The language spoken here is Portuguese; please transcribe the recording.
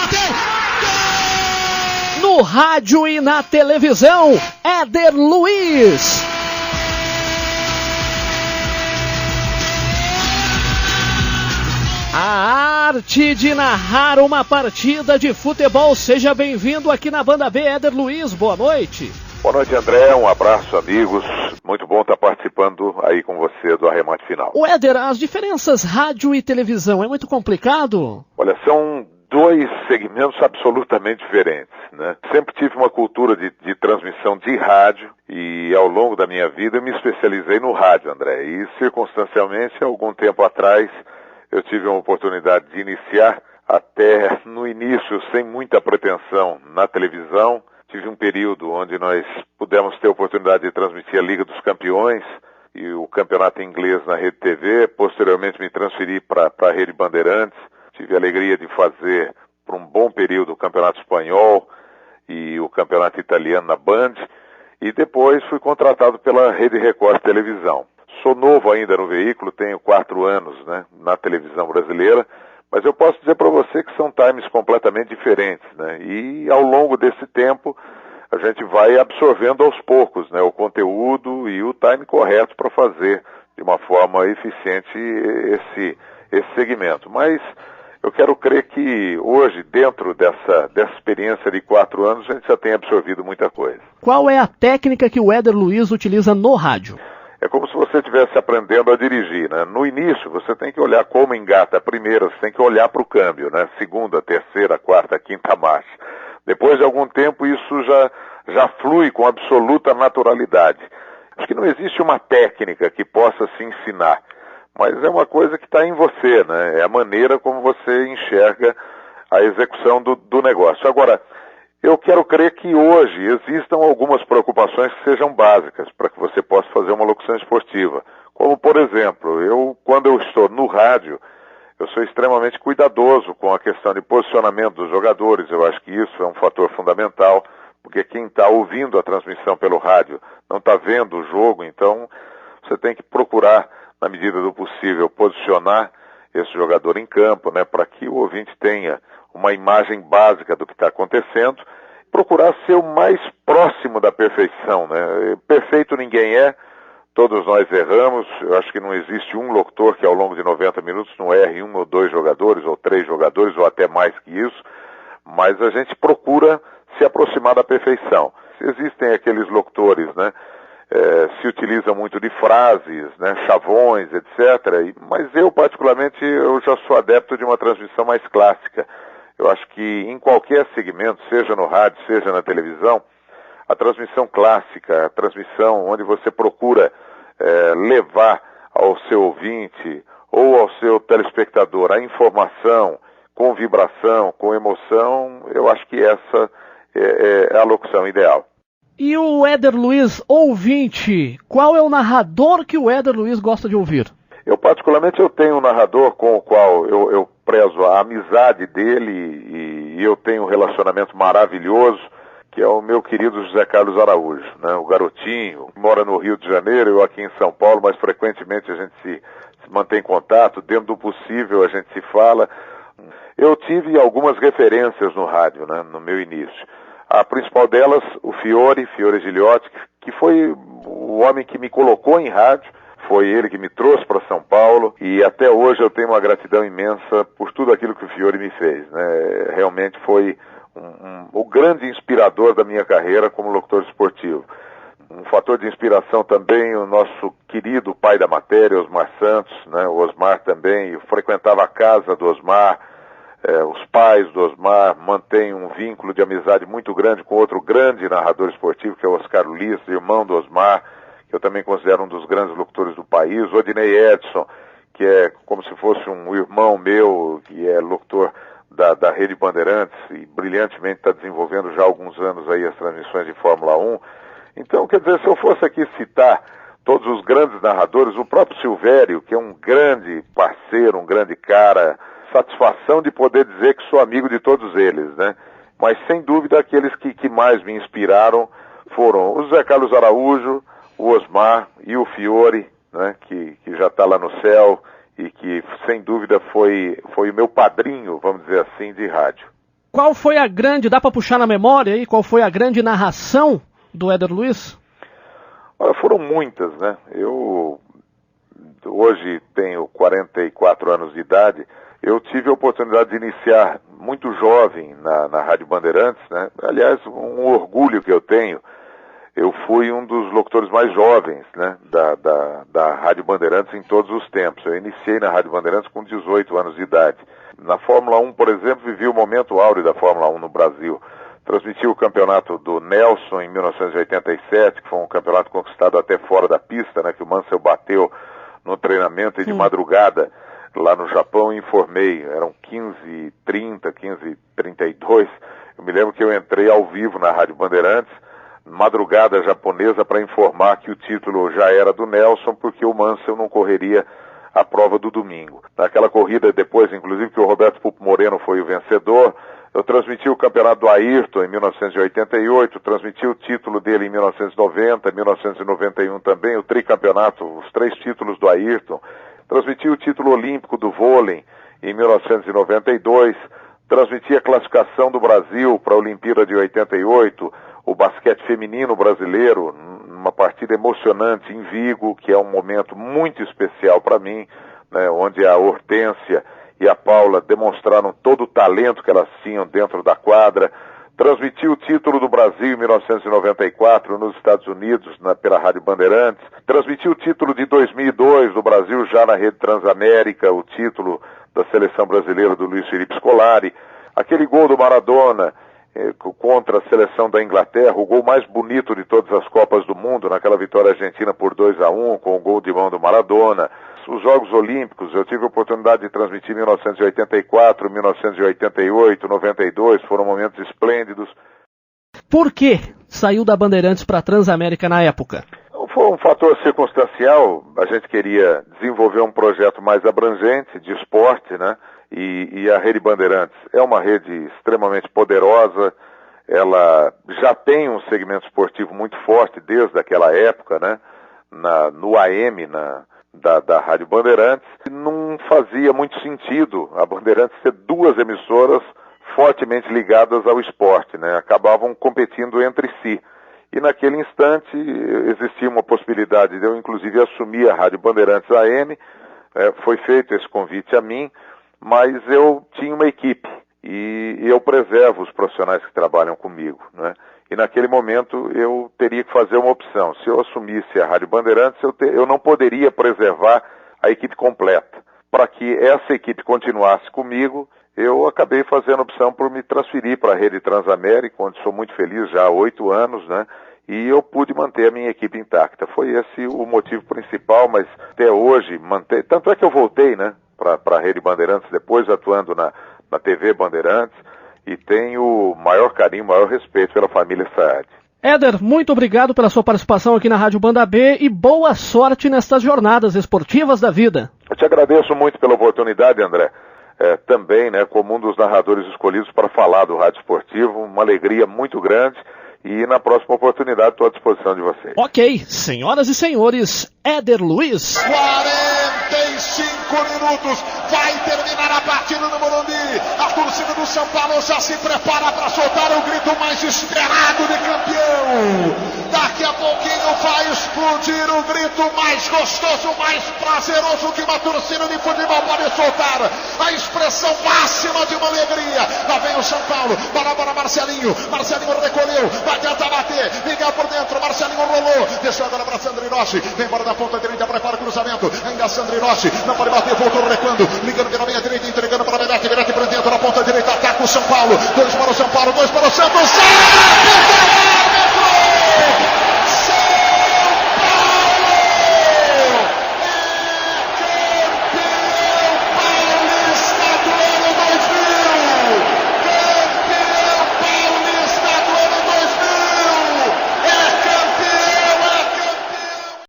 bateu! No rádio e na televisão, Éder Luiz. A arte de narrar uma partida de futebol. Seja bem-vindo aqui na Banda B, Éder Luiz. Boa noite. Boa noite, André. Um abraço, amigos. Muito bom estar participando aí com você do Arremate Final. O Éder, as diferenças rádio e televisão é muito complicado? Olha, são dois segmentos absolutamente diferentes, né? Sempre tive uma cultura de transmissão de rádio e ao longo da minha vida eu me especializei no rádio, André. E circunstancialmente, algum tempo atrás, eu tive uma oportunidade de iniciar até no início, sem muita pretensão, na televisão. Tive um período onde nós pudemos ter a oportunidade de transmitir a Liga dos Campeões e o campeonato inglês na Rede TV. Posteriormente me transferi para a Rede Bandeirantes. Tive a alegria de fazer por um bom período o campeonato espanhol e o campeonato italiano na Band. E depois fui contratado pela Rede Record Televisão. Sou novo ainda no veículo, tenho 4 anos, né, na televisão brasileira. Mas eu posso dizer para você que são times completamente diferentes, né? E ao longo desse tempo a gente vai absorvendo aos poucos, né, o conteúdo e o time correto para fazer de uma forma eficiente esse segmento. Mas eu quero crer que hoje, dentro dessa experiência de 4 anos, a gente já tem absorvido muita coisa. Qual é a técnica que o Éder Luiz utiliza no rádio? É como se você estivesse aprendendo a dirigir, né? No início, você tem que olhar como engata a primeira, você tem que olhar para o câmbio, né? Segunda, terceira, quarta, quinta marcha. Depois de algum tempo, isso já flui com absoluta naturalidade. Acho que não existe uma técnica que possa se ensinar, mas é uma coisa que está em você, né? É a maneira como você enxerga a execução do negócio. Agora, eu quero crer que hoje existam algumas preocupações que sejam básicas para que você possa fazer uma locução esportiva. Como, por exemplo, quando eu estou no rádio, eu sou extremamente cuidadoso com a questão de posicionamento dos jogadores. Eu acho que isso é um fator fundamental, porque quem está ouvindo a transmissão pelo rádio não está vendo o jogo, então você tem que procurar, na medida do possível, posicionar esse jogador em campo, né, para que o ouvinte tenha uma imagem básica do que está acontecendo, procurar ser o mais próximo da perfeição, né? Perfeito ninguém é, todos nós erramos. Eu acho que não existe um locutor que ao longo de 90 minutos não erre 1 ou 2 jogadores, ou 3 jogadores, ou até mais que isso, mas a gente procura se aproximar da perfeição. Existem aqueles locutores, né? Se utilizam muito de frases, né, chavões, etc. Mas eu, particularmente, eu já sou adepto de uma transmissão mais clássica. Eu acho que em qualquer segmento, seja no rádio, seja na televisão, a transmissão clássica, a transmissão onde você procura levar ao seu ouvinte ou ao seu telespectador a informação com vibração, com emoção, eu acho que essa é a locução ideal. E o Éder Luiz, ouvinte, qual é o narrador que o Éder Luiz gosta de ouvir? Eu, particularmente, eu tenho um narrador com o qual eu prezo a amizade dele e eu tenho um relacionamento maravilhoso, que é o meu querido José Carlos Araújo, né? O garotinho, mora no Rio de Janeiro, eu aqui em São Paulo, mas frequentemente a gente se mantém em contato, dentro do possível a gente se fala. Eu tive algumas referências no rádio, né, no meu início. A principal delas, o Fiore Giliotti, que foi o homem que me colocou em rádio. Foi ele que me trouxe para São Paulo e até hoje eu tenho uma gratidão imensa por tudo aquilo que o Fiore me fez, né? Realmente foi o grande inspirador da minha carreira como locutor esportivo. Um fator de inspiração também, o nosso querido pai da matéria, Osmar Santos, né? O Osmar também, eu frequentava a casa do Osmar, os pais do Osmar mantêm um vínculo de amizade muito grande com outro grande narrador esportivo, que é o Oscar Ulisses, irmão do Osmar, que eu também considero um dos grandes locutores do país, o Odinei Edson, que é como se fosse um irmão meu, que é locutor da Rede Bandeirantes e brilhantemente está desenvolvendo já há alguns anos aí as transmissões de Fórmula 1. Então, quer dizer, se eu fosse aqui citar todos os grandes narradores, o próprio Silvério, que é um grande parceiro, um grande cara, satisfação de poder dizer que sou amigo de todos eles, né? Mas, sem dúvida, aqueles que mais me inspiraram foram o José Carlos Araújo, o Osmar e o Fiore, né, que já está lá no céu e que, sem dúvida, foi o meu padrinho, vamos dizer assim, de rádio. qual foi a grande, dá para puxar na memória aí, qual foi a grande narração do Éder Luiz? Olha, foram muitas, né? Eu hoje tenho 44 anos de idade. Eu tive a oportunidade de iniciar muito jovem na Rádio Bandeirantes, né? Aliás, um orgulho que eu tenho. Eu fui um dos locutores mais jovens, né, da Rádio Bandeirantes em todos os tempos. Eu iniciei na Rádio Bandeirantes com 18 anos de idade. Na Fórmula 1, por exemplo, vivi o momento áureo da Fórmula 1 no Brasil. Transmiti o campeonato do Nelson em 1987, que foi um campeonato conquistado até fora da pista, né, que o Mansell bateu no treinamento e de madrugada lá no Japão e informei. Eram 15h30, 15h32. Eu me lembro que eu entrei ao vivo na Rádio Bandeirantes, madrugada japonesa, para informar que o título já era do Nelson, porque o Mansell não correria a prova do domingo. Naquela corrida depois, inclusive, que o Roberto Pupo Moreno foi o vencedor, eu transmiti o campeonato do Ayrton em 1988, transmiti o título dele em 1990, 1991 também, o tricampeonato, os 3 títulos do Ayrton, transmiti o título olímpico do vôlei em 1992, transmiti a classificação do Brasil para a Olimpíada de 88, o basquete feminino brasileiro, numa partida emocionante em Vigo, que é um momento muito especial para mim, né, onde a Hortência e a Paula demonstraram todo o talento que elas tinham dentro da quadra. Transmiti o título do Brasil em 1994 nos Estados Unidos, pela Rádio Bandeirantes. Transmiti o título de 2002 do Brasil já na Rede Transamérica, o título da seleção brasileira do Luiz Felipe Scolari. Aquele gol do Maradona contra a seleção da Inglaterra, o gol mais bonito de todas as Copas do Mundo, naquela vitória argentina por 2-1, com o gol de mão do Maradona. Os Jogos Olímpicos, eu tive a oportunidade de transmitir em 1984, 1988, 92, foram momentos esplêndidos. Por que saiu da Bandeirantes para a Transamérica na época? Foi um fator circunstancial. A gente queria desenvolver um projeto mais abrangente de esporte, né? E a Rede Bandeirantes é uma rede extremamente poderosa. Ela já tem um segmento esportivo muito forte desde aquela época, né? No AM, da Rádio Bandeirantes. Não fazia muito sentido a Bandeirantes ter 2 emissoras fortemente ligadas ao esporte, né? Acabavam competindo entre si. E naquele instante existia uma possibilidade de eu inclusive assumir a Rádio Bandeirantes AM. Foi feito esse convite a mim, mas eu tinha uma equipe e eu preservo os profissionais que trabalham comigo, né? E naquele momento eu teria que fazer uma opção. Se eu assumisse a Rádio Bandeirantes, eu não poderia preservar a equipe completa. Para que essa equipe continuasse comigo, eu acabei fazendo a opção por me transferir para a Rede Transamérica, onde sou muito feliz já há 8 anos, né? E eu pude manter a minha equipe intacta. Foi esse o motivo principal, mas até hoje mantém. Tanto é que eu voltei, né, para a Rede Bandeirantes, depois atuando na TV Bandeirantes, e tenho o maior carinho, o maior respeito pela família Saad. Éder, muito obrigado pela sua participação aqui na Rádio Banda B e boa sorte nestas jornadas esportivas da vida. Eu te agradeço muito pela oportunidade, André. Também, né, como um dos narradores escolhidos para falar do rádio esportivo, uma alegria muito grande. E na próxima oportunidade estou à disposição de vocês. Ok, senhoras e senhores, Éder Luiz. 45 minutos, vai terminar a partida no Morumbi. A torcida do São Paulo já se prepara para soltar o grito mais esperado de campeão. Daqui a pouquinho vai explodir o grito mais gostoso, mais prazeroso que uma torcida de futebol pode soltar. A expressão máxima de uma alegria. Lá vem o São Paulo, bola para Marcelinho. Marcelinho recolheu, vai tentar bater. Miguel por dentro, Marcelinho rolou. Deixou agora para Sandro Rossi. Vem embora da ponta direita, prepara o cruzamento. Ainda Sandro Rossi, não pode bater, voltou recuando. Ligando pela meia direita, entregando para Menete. Menete por dentro, na ponta direita, ataca o São Paulo. 2 para o São Paulo, 2 para o Santos.